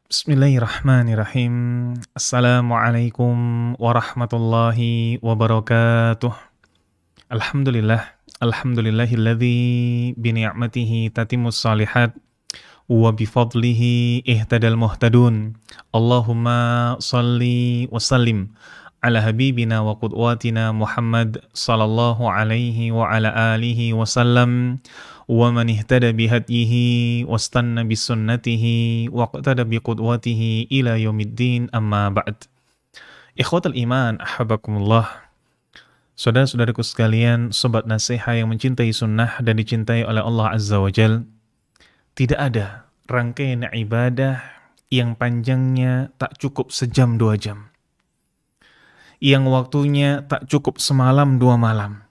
Bismillahirrahmanirrahim. Assalamualaikum warahmatullahi wabarakatuh. Alhamdulillah. Alhamdulillahilladzi bini'matihi tatimmus salihat wa bifadlihi ihtadal muhtadun. Allahumma salli wa sallim ala habibina wa qudwatina Muhammad sallallahu alaihi wa ala alihi wasallam wa man ihtada bihadyihi wastanna bisunnatihi wa qtada biqudwatihi ila yaumiddin amma ba'd. Ikhwatal iman, ahabakumullah. Saudara-saudaraku sekalian, sobat nasiha yang mencintai sunnah dan dicintai oleh Allah Azza wa Jal, tidak ada rangkaian ibadah yang panjangnya tak cukup sejam 2 jam, yang waktunya tak cukup semalam 2 malam,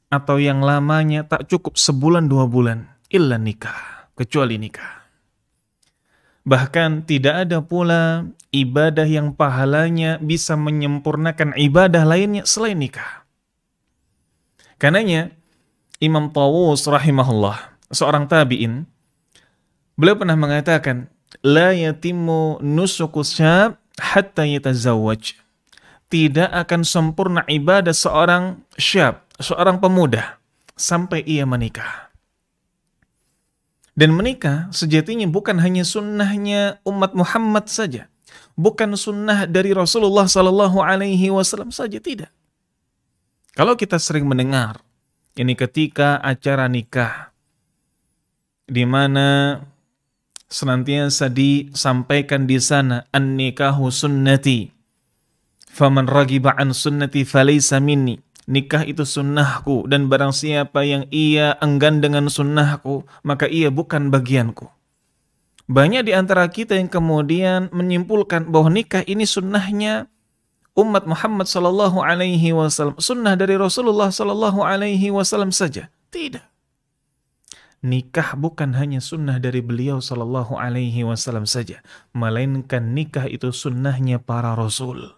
atau yang lamanya tak cukup sebulan 2 bulan, illa nikah, kecuali nikah. Bahkan tidak ada pula ibadah yang pahalanya bisa menyempurnakan ibadah lainnya selain nikah. Karenanya Imam Tawus rahimahullah, seorang tabi'in, beliau pernah mengatakan, la yatimmu nusukus syab hatta yatazawwaj. Tidak akan sempurna ibadah seorang syab, seorang pemuda, sampai ia menikah. Dan menikah sejatinya bukan hanya sunnahnya umat Muhammad saja, bukan sunnah dari Rasulullah SAW saja, tidak. Kalau kita sering mendengar, ini ketika acara nikah, di mana senantiasa disampaikan di sana, an-nikahu sunnati, faman ragiba an sunnati falaysa minni. Nikah itu sunnahku, dan barang siapa yang ia enggan dengan sunnahku, maka ia bukan bagianku. Banyak di antara kita yang kemudian menyimpulkan bahwa nikah ini sunnahnya umat Muhammad sallallahu alaihi wasallam, sunnah dari Rasulullah sallallahu alaihi wasallam saja. Tidak. Nikah bukan hanya sunnah dari beliau sallallahu alaihi wasallam saja, melainkan nikah itu sunnahnya para rasul.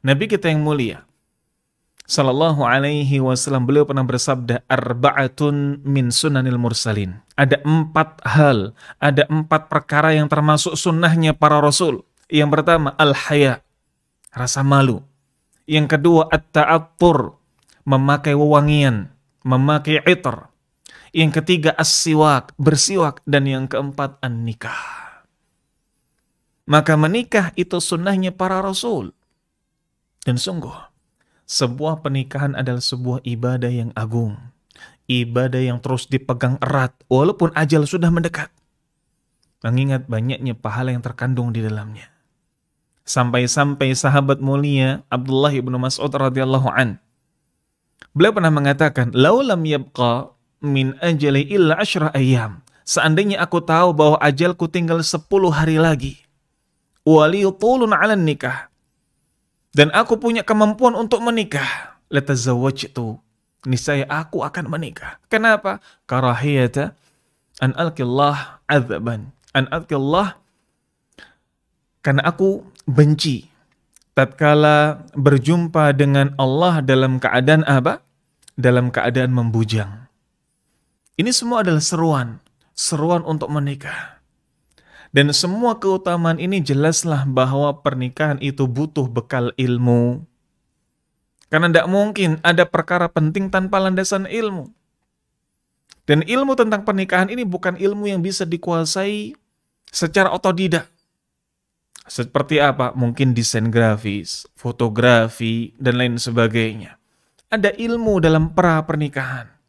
Nabi kita yang mulia sallallahu alaihi wasallam, beliau pernah bersabda, arba'atun min sunanil mursalin. Ada 4 hal, ada 4 perkara yang termasuk sunnahnya para rasul. Yang pertama, al-haya, rasa malu. Yang kedua, at-ta'attur, memakai wewangian, memakai itar. Yang ketiga, as-siwak, bersiwak. Dan yang keempat, an-nikah. Maka menikah itu sunnahnya para rasul. Dan sungguh, sebuah pernikahan adalah sebuah ibadah yang agung. Ibadah yang terus dipegang erat, walaupun ajal sudah mendekat. Mengingat banyaknya pahala yang terkandung di dalamnya. Sampai-sampai sahabat mulia Abdullah ibnu Mas'ud radhiyallahu an, beliau pernah mengatakan, laulam yabqa min ajali illa 10 ayyam. Seandainya aku tahu bahwa ajalku tinggal 10 hari lagi, wali tulun 'ala nikah, dan aku punya kemampuan untuk menikah, latazawwajtu, niscaya aku akan menikah. Kenapa? Karahiyata an alqillah adzaban, an alqillah, karena aku benci tatkala berjumpa dengan Allah dalam keadaan apa? Dalam keadaan membujang. Ini semua adalah seruan untuk menikah. Dan semua keutamaan ini jelaslah bahwa pernikahan itu butuh bekal ilmu. Karena tidak mungkin ada perkara penting tanpa landasan ilmu. Dan ilmu tentang pernikahan ini bukan ilmu yang bisa dikuasai secara otodidak. Seperti apa? Mungkin desain grafis, fotografi, dan lain sebagainya. Ada ilmu dalam pernikahan.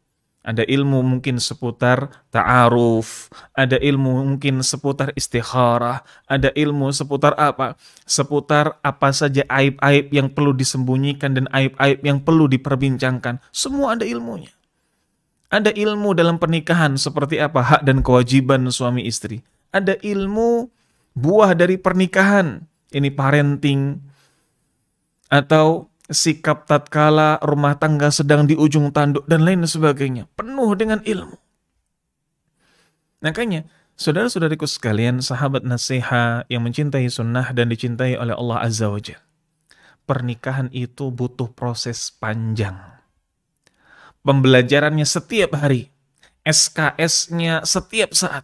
Ada ilmu mungkin seputar ta'aruf, ada ilmu mungkin seputar istikharah, ada ilmu seputar apa? Seputar apa saja aib-aib yang perlu disembunyikan dan aib-aib yang perlu diperbincangkan. Semua ada ilmunya. Ada ilmu dalam pernikahan seperti apa? Hak dan kewajiban suami istri. Ada ilmu buah dari pernikahan. Ini parenting atau sikap tatkala rumah tangga sedang di ujung tanduk dan lain sebagainya. Penuh dengan ilmu. Makanya, saudara-saudariku sekalian, sahabat nasiha yang mencintai sunnah dan dicintai oleh Allah Azza wa Jalla, pernikahan itu butuh proses panjang. Pembelajarannya setiap hari. SKS-nya setiap saat.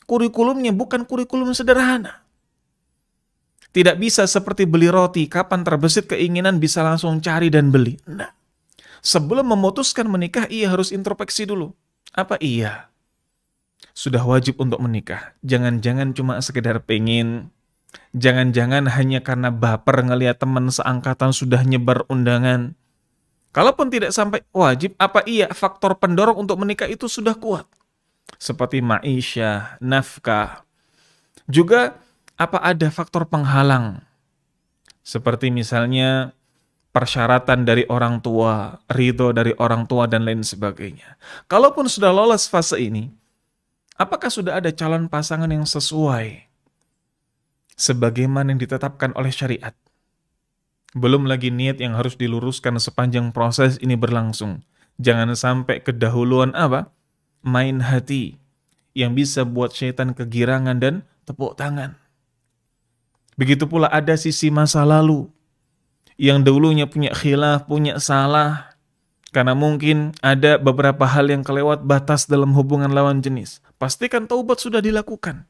kurikulumnya bukan kurikulum sederhana. Tidak bisa seperti beli roti, kapan terbesit keinginan bisa langsung cari dan beli. Nah, sebelum memutuskan menikah, ia harus introspeksi dulu. Apa iya sudah wajib untuk menikah? Jangan-jangan cuma sekedar pengen, jangan-jangan hanya karena baper ngelihat teman seangkatan sudah nyebar undangan. Kalaupun tidak sampai wajib, apa iya faktor pendorong untuk menikah itu sudah kuat? Seperti ma'isyah, nafkah. Juga apa ada faktor penghalang? Seperti misalnya persyaratan dari orang tua, ridho dari orang tua, dan lain sebagainya. Kalaupun sudah lolos fase ini, apakah sudah ada calon pasangan yang sesuai sebagaimana yang ditetapkan oleh syariat? Belum lagi niat yang harus diluruskan sepanjang proses ini berlangsung. Jangan sampai kedahuluan apa? Main hati yang bisa buat syaitan kegirangan dan tepuk tangan. Begitu pula ada sisi masa lalu yang dulunya punya khilaf, punya salah, karena mungkin ada beberapa hal yang kelewat batas dalam hubungan lawan jenis. Pastikan taubat sudah dilakukan.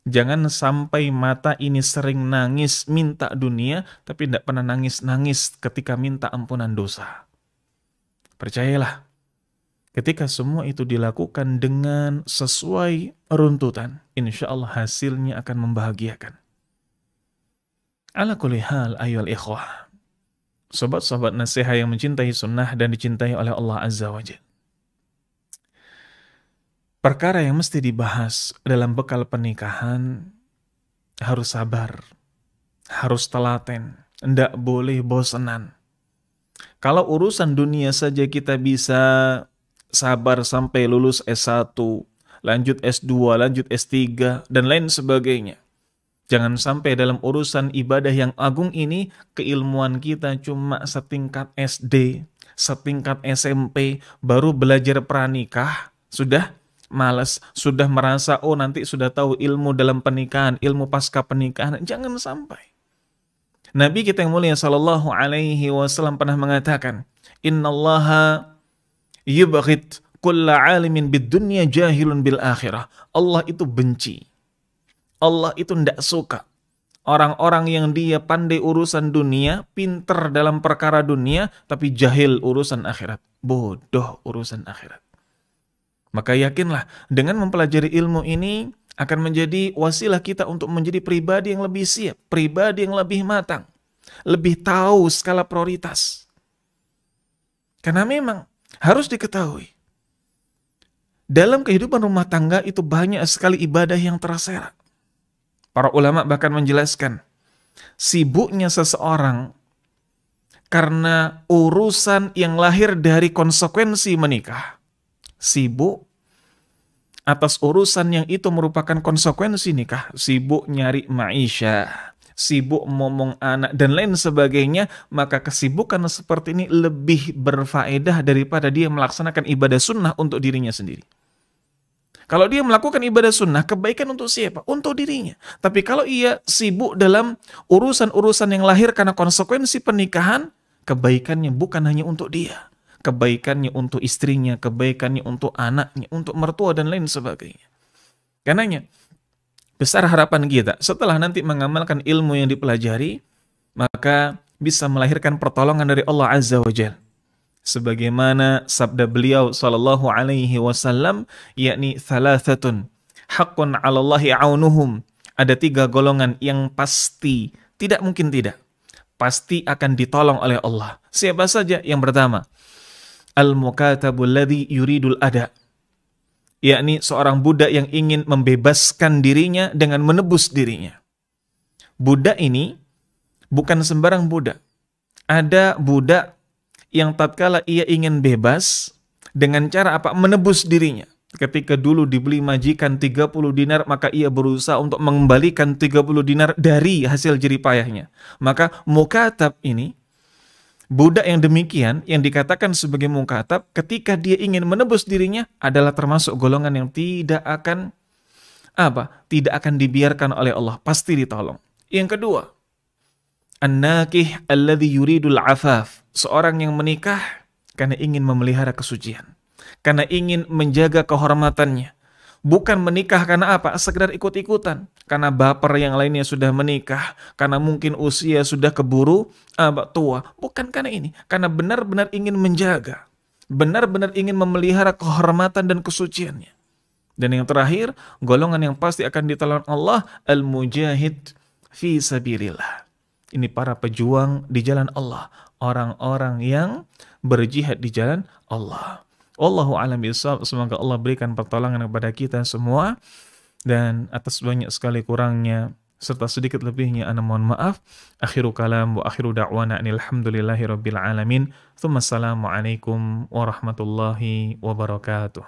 Jangan sampai mata ini sering nangis minta dunia, tapi tidak pernah nangis-nangis ketika minta ampunan dosa. Percayalah, ketika semua itu dilakukan dengan sesuai runtutan, insya Allah hasilnya akan membahagiakan. Ala kulli hal ayyuhal ikhwah, sobat-sobat nasihat yang mencintai sunnah dan dicintai oleh Allah Azza wa Jalla. Perkara yang mesti dibahas dalam bekal pernikahan harus sabar, harus telaten, tidak boleh bosanan. Kalau urusan dunia saja kita bisa sabar sampai lulus S1, lanjut S2, lanjut S3, dan lain sebagainya. Jangan sampai dalam urusan ibadah yang agung ini, keilmuan kita cuma setingkat SD, setingkat SMP, baru belajar pranikah, sudah malas, sudah merasa, oh nanti sudah tahu ilmu dalam pernikahan, ilmu pasca pernikahan. Jangan sampai. Nabi kita yang mulia sallallahu alaihi wasallam pernah mengatakan, innallaha yubghid kulla alimin bid dunya jahilun bil akhirah. Allah itu benci, Allah itu tidak suka orang-orang yang dia pandai urusan dunia, pinter dalam perkara dunia, tapi jahil urusan akhirat. Bodoh urusan akhirat. Maka yakinlah, dengan mempelajari ilmu ini akan menjadi wasilah kita untuk menjadi pribadi yang lebih siap, pribadi yang lebih matang, lebih tahu skala prioritas. Karena memang harus diketahui, dalam kehidupan rumah tangga itu banyak sekali ibadah yang terserak. Para ulama bahkan menjelaskan, sibuknya seseorang karena urusan yang lahir dari konsekuensi menikah. Sibuk atas urusan yang itu merupakan konsekuensi nikah. Sibuk nyari maisha, sibuk ngomong anak, dan lain sebagainya. Maka kesibukan seperti ini lebih berfaedah daripada dia melaksanakan ibadah sunnah untuk dirinya sendiri. Kalau dia melakukan ibadah sunnah, kebaikan untuk siapa? Untuk dirinya. Tapi kalau ia sibuk dalam urusan-urusan yang lahir karena konsekuensi pernikahan, kebaikannya bukan hanya untuk dia. Kebaikannya untuk istrinya, kebaikannya untuk anaknya, untuk mertua, dan lain sebagainya. Karenanya, besar harapan kita setelah nanti mengamalkan ilmu yang dipelajari, maka bisa melahirkan pertolongan dari Allah Azza wa Jalla. Sebagaimana sabda beliau sallallahu alaihi wasallam, yakni thalathatun haqqun 'alallahi 'aunuhum. Ada 3 golongan yang pasti, tidak mungkin tidak, pasti akan ditolong oleh Allah. Siapa saja? Yang pertama, al-mukatabul ladzi yuridul ada, yakni seorang budak yang ingin membebaskan dirinya dengan menebus dirinya. Budak ini bukan sembarang budak. Ada budak yang tatkala ia ingin bebas dengan cara apa? Menebus dirinya. Ketika dulu dibeli majikan 30 dinar, maka ia berusaha untuk mengembalikan 30 dinar dari hasil jerih payahnya. Maka mukatab ini, budak yang demikian, yang dikatakan sebagai mukatab, ketika dia ingin menebus dirinya, adalah termasuk golongan yang tidak akan tidak akan dibiarkan oleh Allah, pasti ditolong. Yang kedua, an-nakih alladhi yuridul afaf, seorang yang menikah karena ingin memelihara kesucian, karena ingin menjaga kehormatannya, Bukan menikah karena apa? Sekedar ikut-ikutan. Karena baper yang lainnya sudah menikah. Karena mungkin usia sudah keburu tua. Bukan karena ini. Karena benar-benar ingin menjaga. Benar-benar ingin memelihara kehormatan dan kesuciannya. Dan yang terakhir, golongan yang pasti akan ditelan Allah, al-mujahid fi sabilillah. Ini para pejuang di jalan Allah. Orang-orang yang berjihad di jalan Allah. Wallahu a'lam bishawab. Semoga Allah berikan pertolongan kepada kita semua, dan atas banyak sekali kurangnya serta sedikit lebihnya ana mohon maaf. Akhiru kalam wa akhiru da'wana alhamdulillahi rabbil alamin. Tsumma assalamu alaikum warahmatullahi wabarakatuh.